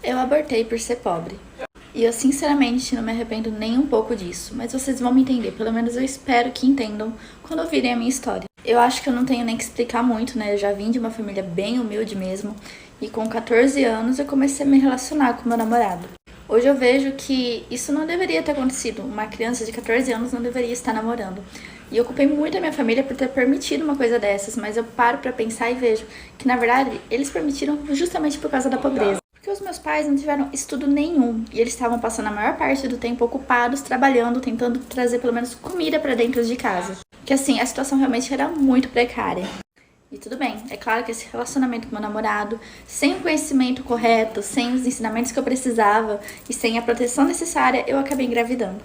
Eu abortei por ser pobre. E eu sinceramente não me arrependo nem um pouco disso, mas vocês vão me entender, pelo menos eu espero que entendam quando ouvirem a minha história. Eu acho que eu não tenho nem que explicar muito, né? Eu já vim de uma família bem humilde mesmo, e com 14 anos eu comecei a me relacionar com meu namorado. Hoje eu vejo que isso não deveria ter acontecido, uma criança de 14 anos não deveria estar namorando. E eu culpei muito a minha família por ter permitido uma coisa dessas, mas eu paro pra pensar e vejo que, na verdade, eles permitiram justamente por causa da pobreza. Porque os meus pais não tiveram estudo nenhum e eles estavam passando a maior parte do tempo ocupados, trabalhando, tentando trazer pelo menos comida pra dentro de casa. Que assim, a situação realmente era muito precária. E tudo bem, é claro que esse relacionamento com meu namorado, sem o conhecimento correto, sem os ensinamentos que eu precisava e sem a proteção necessária, eu acabei engravidando.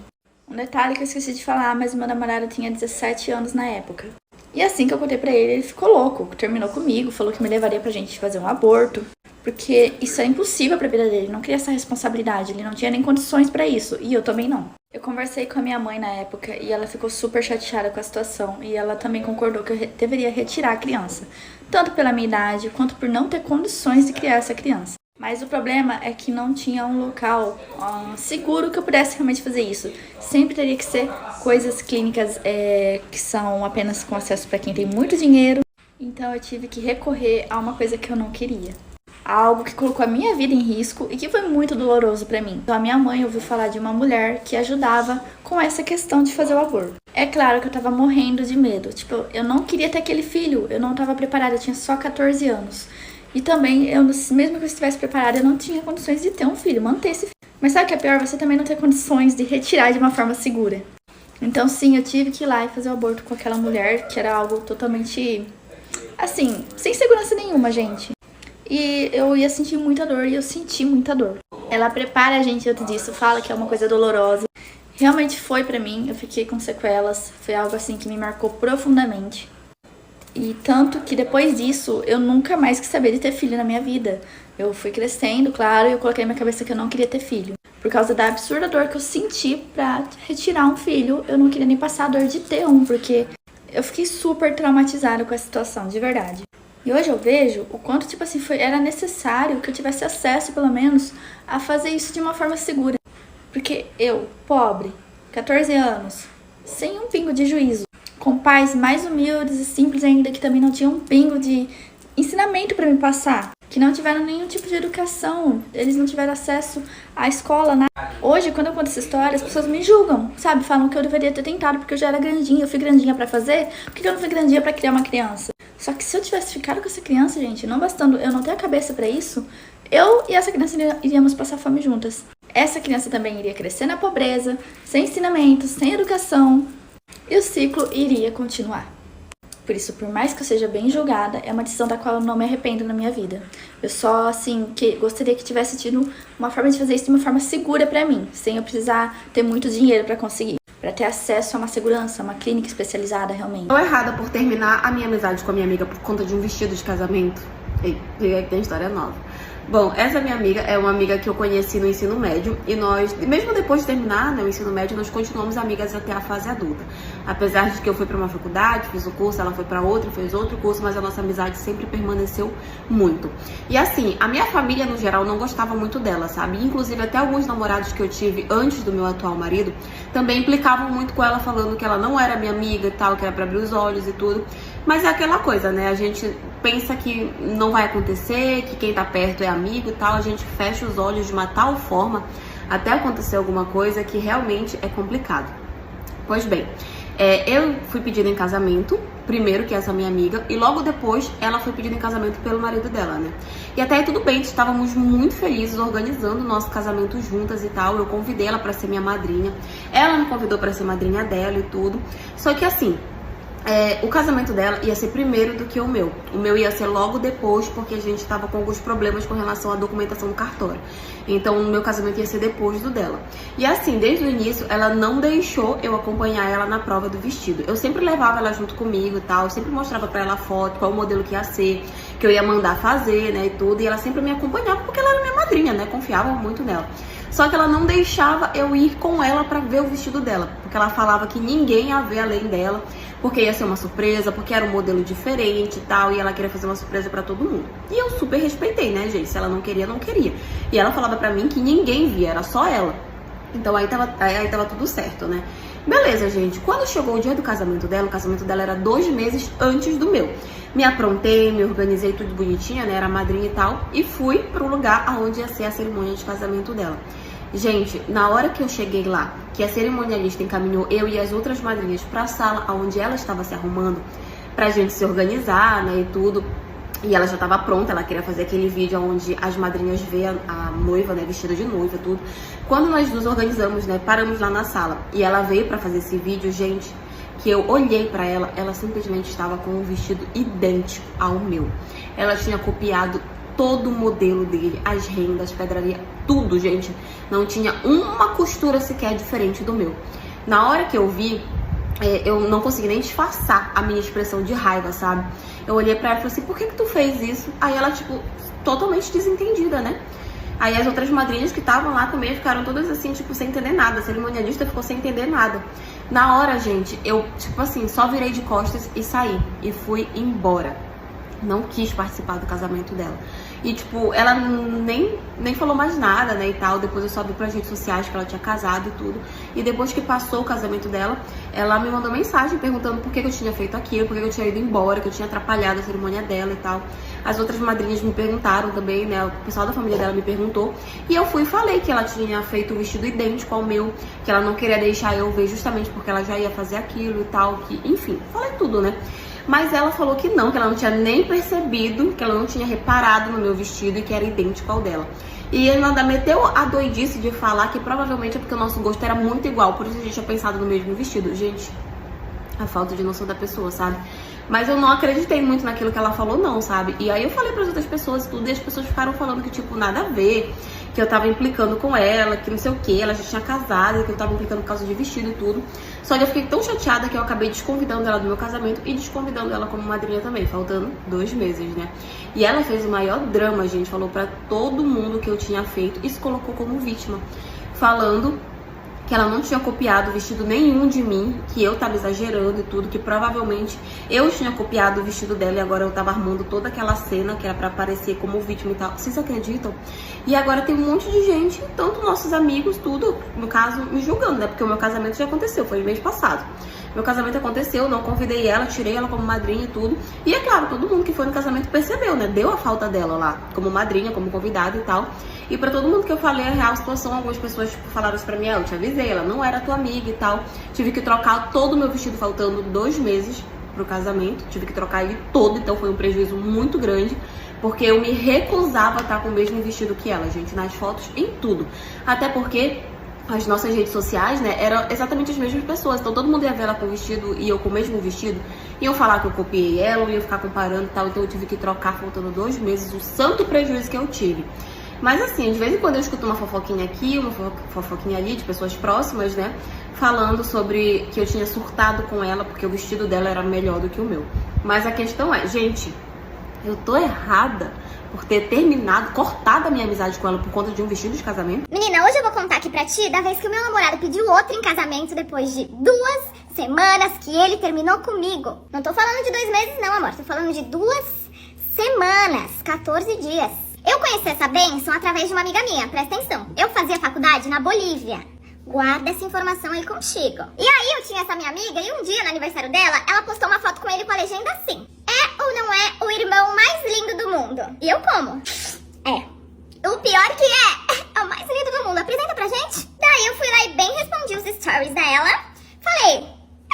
Um detalhe que eu esqueci de falar, mas meu namorado tinha 17 anos na época. E assim que eu contei pra ele, ele ficou louco, terminou comigo, falou que me levaria pra gente fazer um aborto. Porque isso é impossível pra vida dele, não queria essa responsabilidade, ele não tinha nem condições pra isso, e eu também não. Eu conversei com a minha mãe na época e ela ficou super chateada com a situação, e ela também concordou que eu deveria retirar a criança, tanto pela minha idade, quanto por não ter condições de criar essa criança. Mas o problema é que não tinha um local seguro que eu pudesse realmente fazer isso. Sempre teria que ser coisas clínicas que são apenas com acesso pra quem tem muito dinheiro, então eu tive que recorrer a uma coisa que eu não queria. Algo que colocou a minha vida em risco e que foi muito doloroso pra mim. Então a minha mãe ouviu falar de uma mulher que ajudava com essa questão de fazer o aborto. É claro que eu tava morrendo de medo. Tipo, eu não queria ter aquele filho, eu não tava preparada, eu tinha só 14 anos. E também, mesmo que eu estivesse preparada, eu não tinha condições de ter um filho, manter esse filho. Mas sabe o que é pior? Você também não ter condições de retirar de uma forma segura. Então sim, eu tive que ir lá e fazer o aborto com aquela mulher, que era algo totalmente, assim, sem segurança nenhuma, gente. E eu ia sentir muita dor, e eu senti muita dor. Ela prepara a gente antes disso, fala que é uma coisa dolorosa. Realmente foi pra mim, eu fiquei com sequelas, foi algo assim que me marcou profundamente. E tanto que depois disso, eu nunca mais quis saber de ter filho na minha vida. Eu fui crescendo, claro, e eu coloquei na minha cabeça que eu não queria ter filho. Por causa da absurda dor que eu senti pra retirar um filho, eu não queria nem passar a dor de ter um, porque eu fiquei super traumatizada com essa situação, de verdade. E hoje eu vejo o quanto, tipo assim, era necessário que eu tivesse acesso, pelo menos, a fazer isso de uma forma segura. Porque eu, pobre, 14 anos, sem um pingo de juízo, com pais mais humildes e simples ainda, que também não tinham um pingo de ensinamento pra me passar, que não tiveram nenhum tipo de educação, eles não tiveram acesso à escola, nada. Hoje, quando eu conto essa história, as pessoas me julgam, sabe? Falam que eu deveria ter tentado porque eu já era grandinha, eu fui grandinha pra fazer, por que eu não fui grandinha pra criar uma criança? Só que se eu tivesse ficado com essa criança, gente, não bastando eu não ter a cabeça pra isso, eu e essa criança iríamos passar fome juntas. Essa criança também iria crescer na pobreza, sem ensinamento, sem educação, e o ciclo iria continuar. Por isso, por mais que eu seja bem julgada, é uma decisão da qual eu não me arrependo na minha vida. Eu só, assim, que gostaria que tivesse tido uma forma de fazer isso de uma forma segura pra mim, sem eu precisar ter muito dinheiro pra conseguir. Pra ter acesso a uma segurança, a uma clínica especializada, realmente. Tô errada por terminar a minha amizade com a minha amiga por conta de um vestido de casamento. Ei, tem história nova. Bom, essa minha amiga é uma amiga que eu conheci no ensino médio e nós, mesmo depois de terminar, né, o ensino médio, nós continuamos amigas até a fase adulta. Apesar de que eu fui para uma faculdade, fiz o curso, ela foi para outra, fez outro curso, mas a nossa amizade sempre permaneceu muito. E assim, a minha família no geral não gostava muito dela, sabe? Inclusive até alguns namorados que eu tive antes do meu atual marido também implicavam muito com ela, falando que ela não era minha amiga e tal, que era para abrir os olhos e tudo. Mas é aquela coisa, né? A gente pensa que não vai acontecer, que quem tá perto é amigo e tal, a gente fecha os olhos de uma tal forma até acontecer alguma coisa que realmente é complicado. Pois bem, eu fui pedida em casamento, primeiro que essa minha amiga, e logo depois ela foi pedida em casamento pelo marido dela, né? E até aí tudo bem, estávamos muito felizes organizando o nosso casamento juntas e tal. Eu convidei ela pra ser minha madrinha, ela me convidou pra ser madrinha dela e tudo. Só que assim, o casamento dela ia ser primeiro do que o meu. O meu ia ser logo depois, porque a gente estava com alguns problemas com relação à documentação do cartório. Então, o meu casamento ia ser depois do dela. E assim, desde o início, ela não deixou eu acompanhar ela na prova do vestido. Eu sempre levava ela junto comigo e tal, eu sempre mostrava pra ela a foto, qual o modelo que ia ser, que eu ia mandar fazer, né, e tudo. E ela sempre me acompanhava, porque ela era minha madrinha, né, confiava muito nela. Só que ela não deixava eu ir com ela pra ver o vestido dela, porque ela falava que ninguém ia ver além dela, porque ia ser uma surpresa, porque era um modelo diferente e tal, e ela queria fazer uma surpresa pra todo mundo. E eu super respeitei, né, gente? Se ela não queria, não queria. E ela falava pra mim que ninguém via, era só ela. Então aí tava tudo certo, né? Beleza, gente. Quando chegou o dia do casamento dela, o casamento dela era 2 meses antes do meu. Me aprontei, me organizei tudo bonitinha, né? Era madrinha e tal. E fui pro lugar onde ia ser a cerimônia de casamento dela. Gente, na hora que eu cheguei lá, que a cerimonialista encaminhou eu e as outras madrinhas pra sala onde ela estava se arrumando, pra gente se organizar, né, e tudo. E ela já estava pronta, ela queria fazer aquele vídeo onde as madrinhas veem a noiva, né, vestida de noiva, tudo. Quando nós nos organizamos, né, paramos lá na sala e ela veio pra fazer esse vídeo, gente, que eu olhei pra ela, ela simplesmente estava com um vestido idêntico ao meu. Ela tinha copiado todo o modelo dele, as rendas, pedraria, tudo, gente. Não tinha uma costura sequer diferente do meu. Na hora que eu vi, eu não consegui nem disfarçar a minha expressão de raiva, sabe? Eu olhei pra ela e falei assim, por que tu fez isso? Aí ela, tipo, totalmente desentendida, né? Aí as outras madrinhas que estavam lá também ficaram todas assim, tipo, sem entender nada. A cerimonialista ficou sem entender nada. Na hora, gente, eu, tipo assim, só virei de costas e saí. E fui embora. Não quis participar do casamento dela. E, tipo, ela nem falou mais nada, né, e tal. Depois eu só vi pras redes sociais que ela tinha casado e tudo. E depois que passou o casamento dela, ela me mandou mensagem perguntando por que eu tinha feito aquilo, por que eu tinha ido embora, que eu tinha atrapalhado a cerimônia dela e tal. As outras madrinhas me perguntaram também, né, o pessoal da família dela me perguntou. E eu fui e falei que ela tinha feito um vestido idêntico ao meu, que ela não queria deixar eu ver justamente porque ela já ia fazer aquilo e tal. Que, enfim, falei tudo, né. Mas ela falou que não tinha nem percebido, que ela não tinha reparado no meu vestido e que era idêntico ao dela. E ele ainda meteu a doidice de falar que provavelmente é porque o nosso gosto era muito igual, por isso a gente tinha pensado no mesmo vestido. Gente, a falta de noção da pessoa, sabe? Mas eu não acreditei muito naquilo que ela falou, não, sabe? E aí eu falei pras outras pessoas e tudo, e as pessoas ficaram falando que, tipo, nada a ver, que eu tava implicando com ela, que não sei o que, ela já tinha casado, que eu tava implicando por causa de vestido e tudo. Só que eu fiquei tão chateada que eu acabei desconvidando ela do meu casamento e desconvidando ela como madrinha também, faltando 2 meses, né? E ela fez o maior drama, gente, falou pra todo mundo que eu tinha feito e se colocou como vítima, falando que ela não tinha copiado vestido nenhum de mim, que eu tava exagerando e tudo, que provavelmente eu tinha copiado o vestido dela e agora eu tava armando toda aquela cena que era pra aparecer como vítima e tal. Vocês acreditam? E agora tem um monte de gente, tanto nossos amigos, tudo, no caso, me julgando, né? Porque o meu casamento já aconteceu, foi mês passado. Meu casamento aconteceu, não convidei ela, tirei ela como madrinha e tudo. E é claro, todo mundo que foi no casamento percebeu, né? Deu a falta dela lá, como madrinha, como convidada e tal. E pra todo mundo que eu falei a real situação, algumas pessoas tipo, falaram isso pra mim, eu te avisei, ela não era tua amiga e tal. Tive que trocar todo o meu vestido faltando 2 meses pro casamento. Tive que trocar ele todo, então foi um prejuízo muito grande. Porque eu me recusava a estar com o mesmo vestido que ela, gente, nas fotos, em tudo. Até porque as nossas redes sociais, né, eram exatamente as mesmas pessoas. Então todo mundo ia ver ela com o vestido e eu com o mesmo vestido. Iam falar que eu copiei ela, iam ficar comparando e tal. Então eu tive que trocar faltando 2 meses, o santo prejuízo que eu tive. Mas assim, de vez em quando eu escuto uma fofoquinha aqui, uma fofoquinha ali, de pessoas próximas, né, falando sobre que eu tinha surtado com ela porque o vestido dela era melhor do que o meu. Mas a questão é, gente, eu tô errada por ter cortado a minha amizade com ela por conta de um vestido de casamento? Menina, hoje eu vou contar aqui pra ti da vez que o meu namorado pediu outro em casamento depois de 2 semanas que ele terminou comigo. Não tô falando de 2 meses não, amor. Tô falando de 2 semanas, 14 dias. Eu conheci essa bênção através de uma amiga minha, presta atenção. Eu fazia faculdade na Bolívia. Guarda essa informação aí contigo. E aí eu tinha essa minha amiga e um dia, no aniversário dela, ela postou uma foto com ele com a legenda assim: é ou não é o irmão mais lindo do mundo? E eu como? É. O pior que é o mais lindo do mundo. Apresenta pra gente. Daí eu fui lá e bem respondi os stories dela. Falei,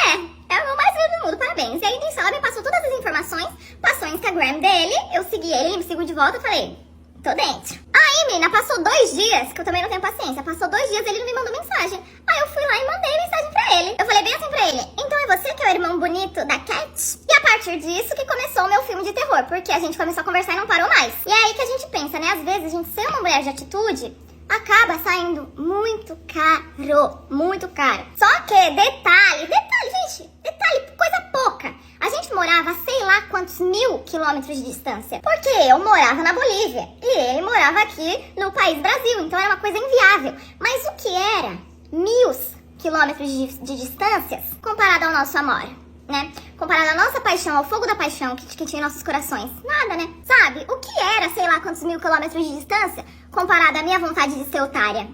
é o irmão mais lindo do mundo, parabéns. E aí nisso ela me passou todas as informações, passou o Instagram dele, eu segui ele me seguiu de volta, falei, tô dentro. Aí, menina, passou 2 dias, que eu também não tenho paciência. Passou 2 dias, ele não me mandou mensagem. Aí eu fui lá e mandei mensagem pra ele. Eu falei bem assim pra ele, então é você que é o irmão bonito da Cat? E a partir disso que começou o meu filme de terror, porque a gente começou a conversar e não parou mais. E é aí que a gente pensa, né? Às vezes a gente ser uma mulher de atitude acaba saindo muito caro, muito caro. Só que, detalhe, gente, coisa pouca. A gente morava a sei lá quantos 1000 quilômetros de distância. Porque eu morava na Bolívia e ele morava aqui no país Brasil. Então era uma coisa inviável. Mas o que era 1000 quilômetros de distâncias comparado ao nosso amor? né? Comparado à nossa paixão, ao fogo da paixão que tinha em nossos corações. Nada, né? Sabe? O que era, sei lá quantos mil quilômetros de distância, comparado à minha vontade de ser otária?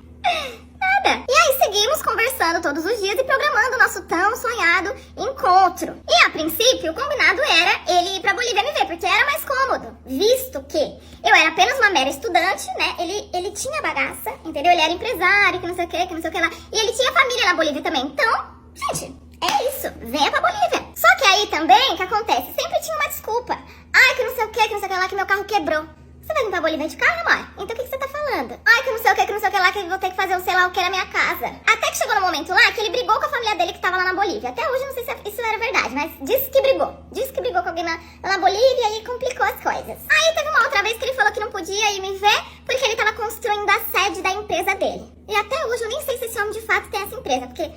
Nada. E aí seguimos conversando todos os dias e programando o nosso tão sonhado encontro. E a princípio, o combinado era ele ir pra Bolívia me ver, porque era mais cômodo, visto que eu era apenas uma mera estudante, né? Ele tinha bagaça, entendeu? Ele era empresário, que não sei o que lá. E ele tinha família na Bolívia também. Então, gente, é isso. Venha pra Bolívia. Só que aí também, o que acontece? Sempre tinha uma desculpa. Ai, que não sei o que lá, que meu carro quebrou. Você vai vir pra Bolívia de carro, amor? Então o que você tá falando? Ai, que não sei o que lá, que eu vou ter que fazer o sei lá o que na minha casa. Até que chegou no momento lá que ele brigou com a família dele que tava lá na Bolívia. Até hoje eu não sei se isso era verdade, mas disse que brigou. Disse que brigou com alguém lá na Bolívia e complicou as coisas. Aí teve uma outra vez que ele falou que não podia ir me ver porque ele tava construindo a sede da empresa dele. E até hoje eu nem sei se esse homem de fato tem essa empresa, porque,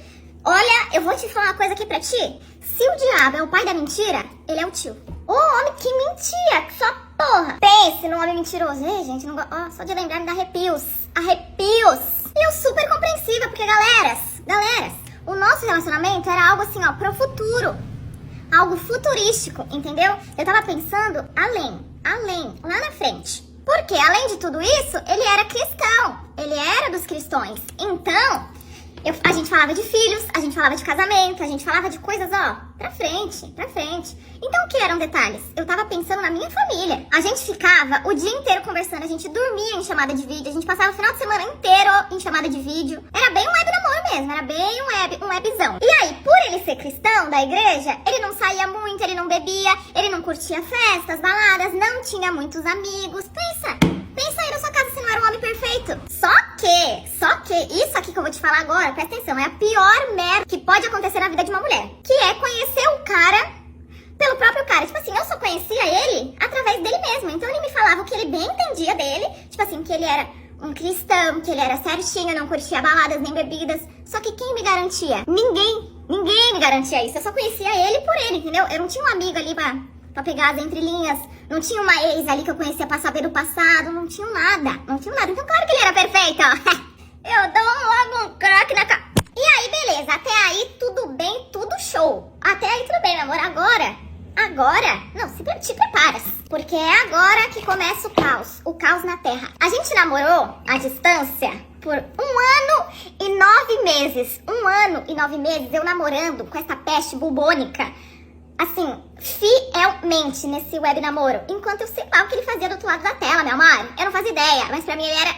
olha, eu vou te falar uma coisa aqui pra ti. Se o diabo é o pai da mentira, ele é o tio. Ô, homem que mentia, que só porra. Pense num homem mentiroso. Ei, gente, não só de lembrar me dá arrepios. Arrepios. E eu super compreensiva, porque, galeras, o nosso relacionamento era algo assim, ó, pro futuro. Algo futurístico, entendeu? Eu tava pensando além, lá na frente. Porque, além de tudo isso, ele era cristão. Ele era dos cristãos. Então, a gente falava de filhos, a gente falava de casamento, a gente falava de coisas, ó, pra frente. Então, o que eram detalhes? Eu tava pensando na minha família. A gente ficava o dia inteiro conversando, a gente dormia em chamada de vídeo, a gente passava o final de semana inteiro em chamada de vídeo. Era bem um web namoro mesmo, era bem um webzão. E aí, por ele ser cristão da igreja, ele não saía muito, ele não bebia, ele não curtia festas, baladas, não tinha muitos amigos. Pensa aí na sua casa se não era um homem perfeito. Só que, isso aqui que eu vou te falar agora, presta atenção, é a pior merda que pode acontecer na vida de uma mulher. Que é conhecer o cara pelo próprio cara. Tipo assim, eu só conhecia ele através dele mesmo. Então ele me falava o que ele bem entendia dele. Tipo assim, que ele era um cristão, que ele era certinho, não curtia baladas nem bebidas. Só que quem me garantia? Ninguém me garantia isso. Eu só conhecia ele por ele, entendeu? Eu não tinha um amigo ali pra pegar as entrelinhas. Não tinha uma ex ali que eu conhecia pra saber do passado. Não tinha nada. Então claro que ele era perfeito, ó. Eu dou logo um crack na cara. E aí, beleza. Até aí, tudo bem, tudo show. Até aí, tudo bem, meu amor. Agora, não, te preparas. Porque é agora que começa o caos na Terra. A gente namorou à distância por 1 ano e 9 meses. 1 ano e 9 meses eu namorando com essa peste bubônica. Assim, fielmente nesse web namoro. Enquanto eu sei lá o que ele fazia do outro lado da tela, meu amor. Eu não fazia ideia, mas pra mim ele era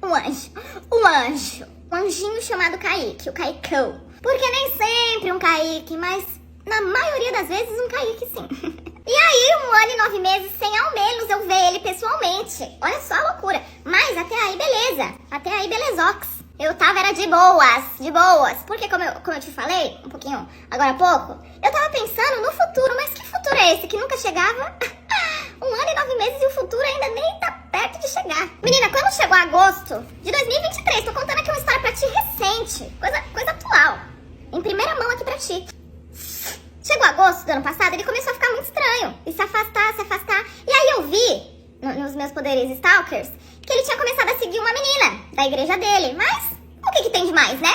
um anjo. Um anjinho chamado Kaique, o Caicão. Porque nem sempre um Kaique, mas na maioria das vezes um Kaique sim. E aí, 1 ano e 9 meses sem ao menos eu ver ele pessoalmente. Olha só a loucura. Mas até aí, beleza. Até aí, belezox. Eu era de boas. Porque como eu te falei, um pouquinho agora há pouco, eu tava pensando no futuro. Mas que futuro é esse que nunca chegava? 1 ano e 9 meses e o futuro ainda nem tá perto de chegar. Menina, quando chegou agosto de 2023, tô contando aqui uma história pra ti recente. Coisa atual. Em primeira mão aqui pra ti. Chegou agosto do ano passado, ele começou a ficar muito estranho. E se afastar. E aí eu vi, nos meus poderes stalkers, que ele tinha começado a seguir uma menina da igreja dele. Mas o que tem demais, né?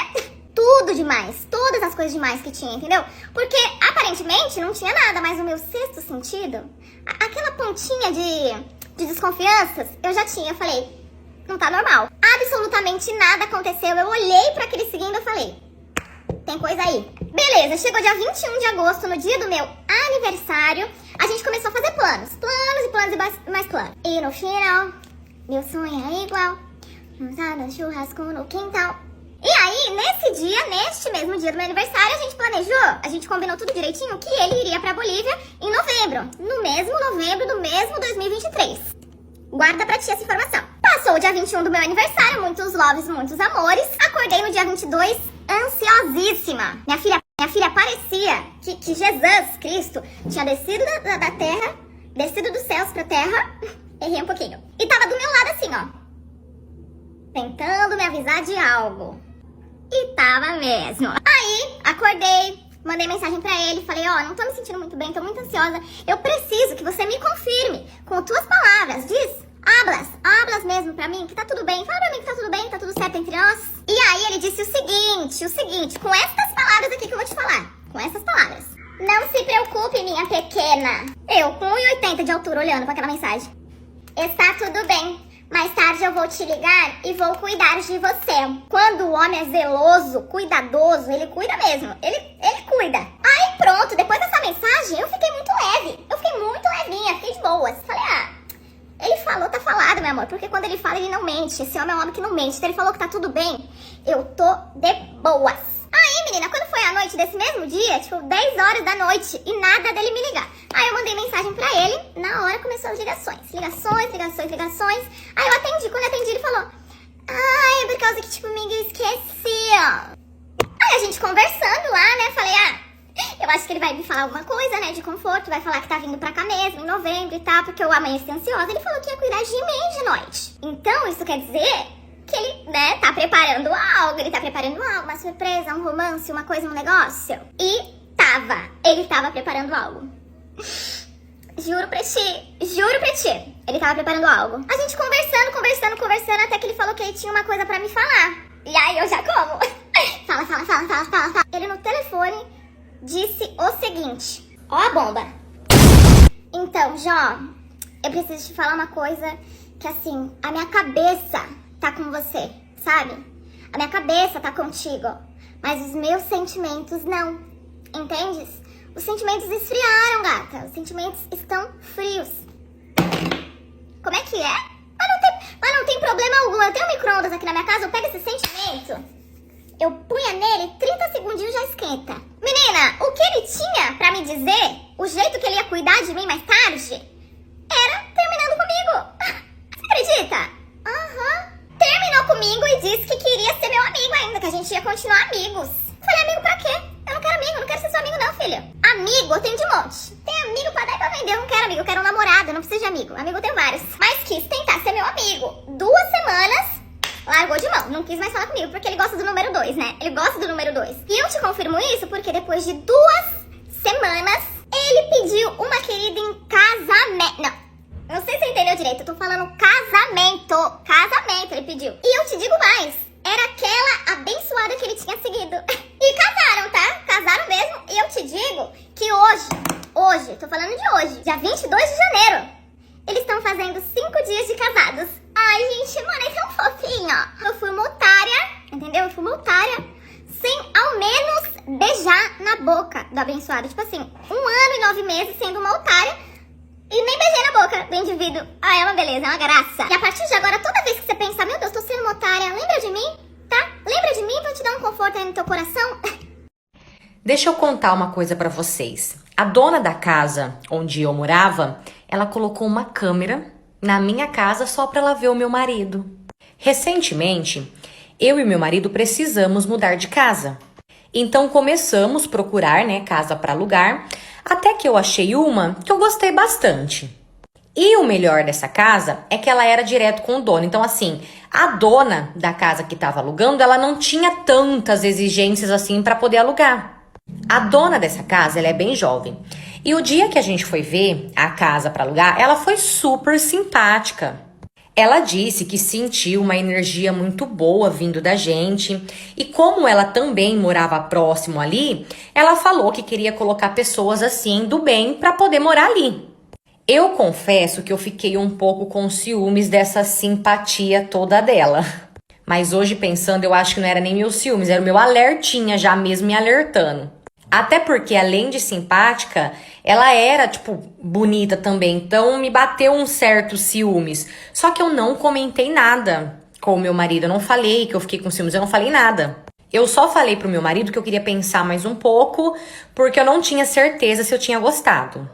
Tudo demais. Todas as coisas demais que tinha, entendeu? Porque aparentemente não tinha nada, mas o meu sexto sentido, aquela pontinha de desconfianças, eu já tinha. Eu falei, não tá normal. Absolutamente nada aconteceu. Eu olhei pra aquele seguindo e falei, tem coisa aí. Beleza, chegou dia 21 de agosto, no dia do meu aniversário, a gente começou a fazer planos e mais planos. E no final, meu sonho é igual, um churrasco no quintal. E aí, neste mesmo dia do meu aniversário, a gente planejou, a gente combinou tudo direitinho que ele iria pra Bolívia em novembro. No mesmo novembro do mesmo 2023. Guarda pra ti essa informação. Passou o dia 21 do meu aniversário, muitos loves, muitos amores. Acordei no dia 22, ansiosíssima. Minha filha parecia que Jesus Cristo tinha descido da terra, descido dos céus pra terra. Errei um pouquinho. E tava do meu lado assim, ó, tentando me avisar de algo. E tava mesmo. Aí, acordei, mandei mensagem pra ele, falei, ó, não tô me sentindo muito bem, tô muito ansiosa. Eu preciso que você me confirme com tuas palavras. Diz, hablas mesmo pra mim, que tá tudo bem. Fala pra mim que tá tudo bem, tá tudo certo entre nós. E aí ele disse o seguinte, com estas palavras aqui que eu vou te falar. Com essas palavras. Não se preocupe, minha pequena. Eu com 1,80 de altura olhando para aquela mensagem. Está tudo bem. Mais tarde eu vou te ligar e vou cuidar de você. Quando o homem é zeloso, cuidadoso, ele cuida mesmo. Ele cuida. Aí pronto, depois dessa mensagem eu fiquei muito leve. Eu fiquei muito levinha, fiquei de boas. Falei, ele falou, tá falado, meu amor. Porque quando ele fala, ele não mente. Esse homem é um homem que não mente. Então ele falou que tá tudo bem. Eu tô de boas. Aí, menina, quando foi a noite desse mesmo dia, tipo 10 horas da noite, e nada dele me ligar. Aí eu mandei mensagem pra ele, na hora começou as ligações. Ligações. Aí eu atendi, quando eu atendi ele falou, é por causa que, tipo, amiga, eu esqueci, ó. Aí a gente conversando lá, né, falei, eu acho que ele vai me falar alguma coisa, né, de conforto, vai falar que tá vindo pra cá mesmo, em novembro e tal, porque eu amanheci ansiosa. Ele falou que ia cuidar de mim de noite. Então, isso quer dizer que ele, né, tá preparando algo, uma surpresa, um romance, uma coisa, um negócio. E ele tava preparando algo. Juro pra ti, ele tava preparando algo. A gente conversando, até que ele falou que ele tinha uma coisa pra me falar. E aí eu já como? Fala. Ele no telefone disse o seguinte, ó a bomba. Então, Jó, eu preciso te falar uma coisa que assim, a minha cabeça tá com você, sabe? A minha cabeça tá contigo, mas os meus sentimentos não, entendes? Os sentimentos esfriaram, gata. Os sentimentos estão frios. Como é que é? Mas não tem problema algum. Eu tenho um micro-ondas aqui na minha casa, eu pego esse sentimento, eu punha nele, 30 segundinhos já esquenta. Menina, o que ele tinha pra me dizer, o jeito que ele ia cuidar de mim mais tarde, era terminando comigo. Você acredita? Terminou comigo e disse que queria ser meu amigo ainda, que a gente ia continuar amigos. Falei, amigo pra quê? Eu não quero amigo, não quero ser seu amigo não, filho. Amigo eu tenho de monte. Tem amigo pra dar e pra vender, eu não quero amigo, eu quero um namorado, eu não preciso de amigo. Amigo eu tenho vários. Mas quis tentar ser meu amigo. 2 semanas, largou de mão. Não quis mais falar comigo, porque ele gosta do número 2, né? Ele gosta do número 2. E eu te confirmo isso porque depois de 2 semanas, ele pediu uma querida em casamento. Não sei se você entendeu direito, eu tô falando casamento. Casamento ele pediu. E eu te digo mais, era aquela abençoada que ele tinha seguido. E casaram, tá? Casaram mesmo. E eu te digo que hoje, tô falando de hoje, dia 22 de janeiro, eles estão fazendo 5 dias de casados. Ai, gente, mano, é tão fofinho. Eu fui uma otária, entendeu? Eu fui uma otária sem ao menos beijar na boca do abençoado. Tipo assim, 1 ano e 9 meses sendo uma otária. E nem beijei na boca do indivíduo. É uma beleza, é uma graça. E a partir de agora, toda vez que você pensar, meu Deus, tô sendo uma otária, lembra de mim, tá? Lembra de mim pra te dar um conforto aí no teu coração. Deixa eu contar uma coisa pra vocês. A dona da casa onde eu morava, ela colocou uma câmera na minha casa só pra ela ver o meu marido. Recentemente, eu e meu marido precisamos mudar de casa. Então começamos a procurar, né, casa pra alugar, até que eu achei uma que eu gostei bastante. E o melhor dessa casa é que ela era direto com o dono. Então, assim, a dona da casa que estava alugando, ela não tinha tantas exigências assim para poder alugar. A dona dessa casa, ela é bem jovem. E o dia que a gente foi ver a casa para alugar, ela foi super simpática. Ela disse que sentiu uma energia muito boa vindo da gente. E como ela também morava próximo ali, ela falou que queria colocar pessoas assim do bem para poder morar ali. Eu confesso que eu fiquei um pouco com ciúmes dessa simpatia toda dela. Mas hoje pensando, eu acho que não era nem meu ciúmes, era o meu alertinha já mesmo me alertando. Até porque, além de simpática, ela era, tipo, bonita também. Então, me bateu um certo ciúmes. Só que eu não comentei nada com o meu marido. Eu não falei que eu fiquei com ciúmes, eu não falei nada. Eu só falei pro meu marido que eu queria pensar mais um pouco, porque eu não tinha certeza se eu tinha gostado.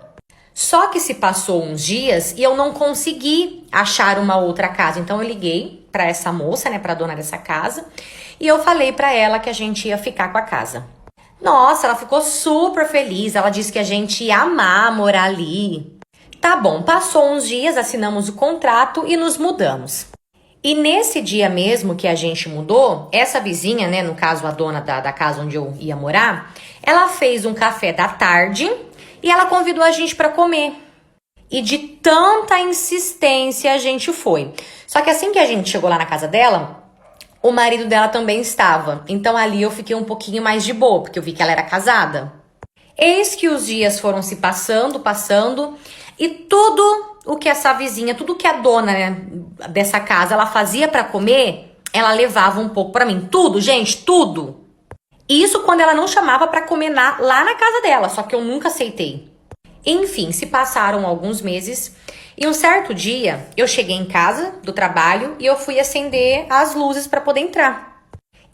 Só que se passou uns dias e eu não consegui achar uma outra casa. Então, eu liguei pra essa moça, né, pra dona dessa casa, e eu falei pra ela que a gente ia ficar com a casa. Nossa, ela ficou super feliz, ela disse que a gente ia amar morar ali. Tá bom, passou uns dias, assinamos o contrato e nos mudamos. E nesse dia mesmo que a gente mudou, essa vizinha, né, no caso a dona da casa onde eu ia morar, ela fez um café da tarde e ela convidou a gente para comer. E de tanta insistência a gente foi. Só que assim que a gente chegou lá na casa dela, o marido dela também estava. Então ali eu fiquei um pouquinho mais de boa, porque eu vi que ela era casada. Eis que os dias foram se passando, e tudo o que essa vizinha, tudo que a dona, né, dessa casa, ela fazia pra comer, ela levava um pouco pra mim. Tudo, gente, tudo. Isso quando ela não chamava pra comer lá na casa dela, só que eu nunca aceitei. Enfim, se passaram alguns meses e um certo dia eu cheguei em casa do trabalho e eu fui acender as luzes pra poder entrar.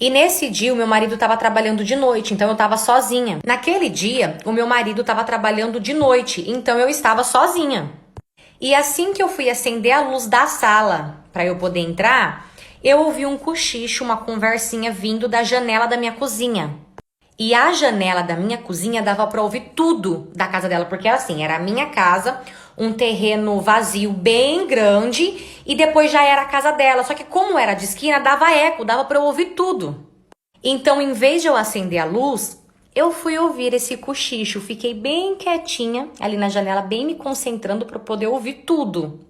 E nesse dia o meu marido estava trabalhando de noite, então eu estava sozinha. Naquele dia o meu marido estava trabalhando de noite, então eu estava sozinha. E assim que eu fui acender a luz da sala para eu poder entrar, eu ouvi um cochicho, uma conversinha vindo da janela da minha cozinha. E a janela da minha cozinha dava para ouvir tudo da casa dela, porque assim, era a minha casa, um terreno vazio bem grande e depois já era a casa dela. Só que como era de esquina, dava eco, dava para eu ouvir tudo. Então, em vez de eu acender a luz, eu fui ouvir esse cochicho. Fiquei bem quietinha ali na janela, bem me concentrando para poder ouvir tudo.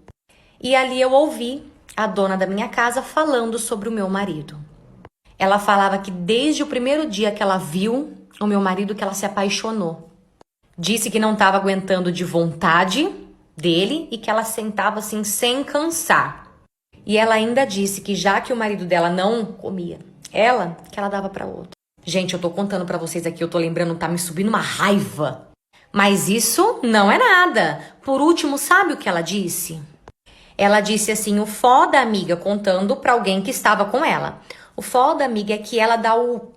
E ali eu ouvi a dona da minha casa falando sobre o meu marido. Ela falava que desde o primeiro dia que ela viu o meu marido, que ela se apaixonou. Disse que não estava aguentando de vontade dele e que ela sentava assim sem cansar. E ela ainda disse que já que o marido dela não comia ela, que ela dava para outro. Gente, eu tô contando para vocês aqui, eu tô lembrando, tá me subindo uma raiva. Mas isso não é nada. Por último, sabe o que ela disse? Ela disse assim, o foda, amiga, contando pra alguém que estava com ela. O foda, amiga, é que ela dá o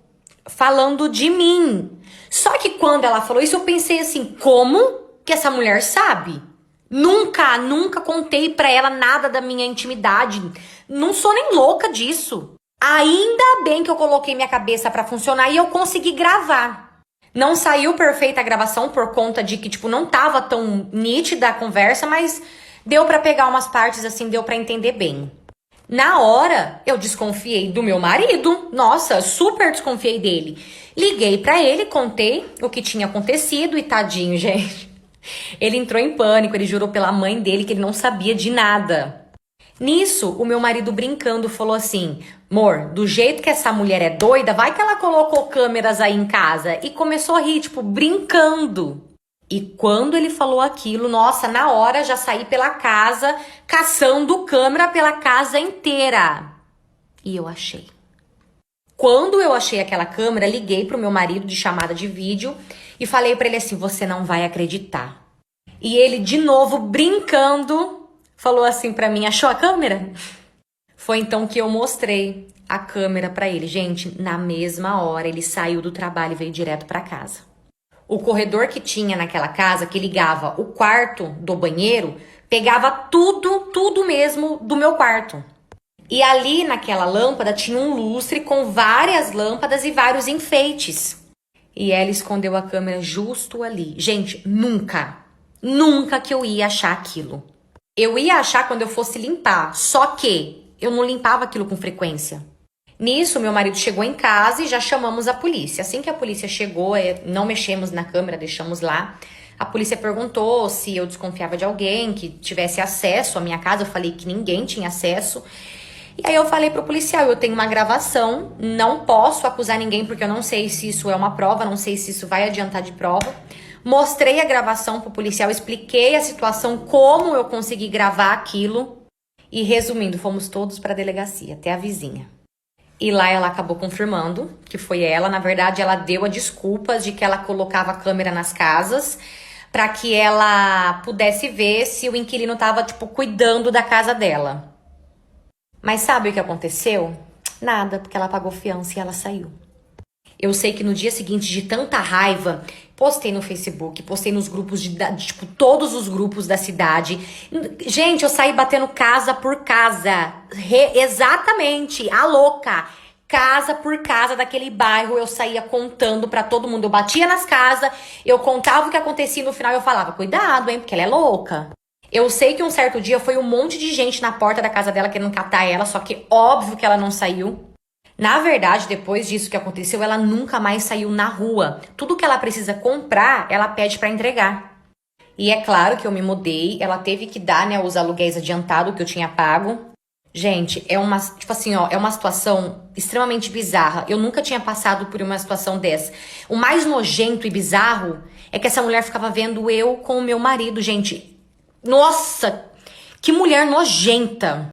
falando de mim. Só que quando ela falou isso, eu pensei assim, como que essa mulher sabe? Nunca contei pra ela nada da minha intimidade. Não sou nem louca disso. Ainda bem que eu coloquei minha cabeça pra funcionar e eu consegui gravar. Não saiu perfeita a gravação por conta de que, tipo, não tava tão nítida a conversa, mas deu pra pegar umas partes assim, deu pra entender bem. Na hora, eu desconfiei do meu marido. Nossa, super desconfiei dele. Liguei pra ele, contei o que tinha acontecido e tadinho, gente. Ele entrou em pânico, ele jurou pela mãe dele que ele não sabia de nada. Nisso, o meu marido brincando falou assim, amor, do jeito que essa mulher é doida, vai que ela colocou câmeras aí em casa. E começou a rir, tipo, brincando. E quando ele falou aquilo, nossa, na hora já saí pela casa, caçando câmera pela casa inteira. E eu achei. Quando eu achei aquela câmera, liguei pro meu marido de chamada de vídeo e falei pra ele assim, você não vai acreditar. E ele, de novo, brincando, falou assim pra mim, achou a câmera? Foi então que eu mostrei a câmera pra ele. Gente, na mesma hora, ele saiu do trabalho e veio direto pra casa. O corredor que tinha naquela casa, que ligava o quarto do banheiro, pegava tudo mesmo do meu quarto. E ali naquela lâmpada tinha um lustre com várias lâmpadas e vários enfeites. E ela escondeu a câmera justo ali. Gente, nunca que eu ia achar aquilo. Eu ia achar quando eu fosse limpar, só que eu não limpava aquilo com frequência. Nisso, meu marido chegou em casa e já chamamos a polícia. Assim que a polícia chegou, não mexemos na câmera, deixamos lá. A polícia perguntou se eu desconfiava de alguém que tivesse acesso à minha casa. Eu falei que ninguém tinha acesso. E aí eu falei pro policial, eu tenho uma gravação, não posso acusar ninguém porque eu não sei se isso é uma prova, não sei se isso vai adiantar de prova. Mostrei a gravação pro policial, expliquei a situação, como eu consegui gravar aquilo. E resumindo, fomos todos pra delegacia, até a vizinha. E lá ela acabou confirmando que foi ela. Na verdade, ela deu a desculpa de que ela colocava a câmera nas casas para que ela pudesse ver se o inquilino tava, tipo, cuidando da casa dela. Mas sabe o que aconteceu? Nada, porque ela pagou fiança e ela saiu. Eu sei que no dia seguinte, de tanta raiva, postei no Facebook, postei nos grupos, tipo, todos os grupos da cidade. Gente, eu saí batendo casa por casa. Exatamente, a louca. Casa por casa daquele bairro, eu saía contando pra todo mundo. Eu batia nas casas, eu contava o que acontecia e no final eu falava, cuidado, hein, porque ela é louca. Eu sei que um certo dia foi um monte de gente na porta da casa dela querendo catar ela, só que óbvio que ela não saiu. Na verdade, depois disso que aconteceu, ela nunca mais saiu na rua. Tudo que ela precisa comprar, ela pede pra entregar. E é claro que eu me mudei, ela teve que dar, né, os aluguéis adiantados que eu tinha pago. Gente, é uma, tipo assim, ó, é uma situação extremamente bizarra. Eu nunca tinha passado por uma situação dessa. O mais nojento e bizarro é que essa mulher ficava vendo eu com o meu marido, gente. Nossa, que mulher nojenta.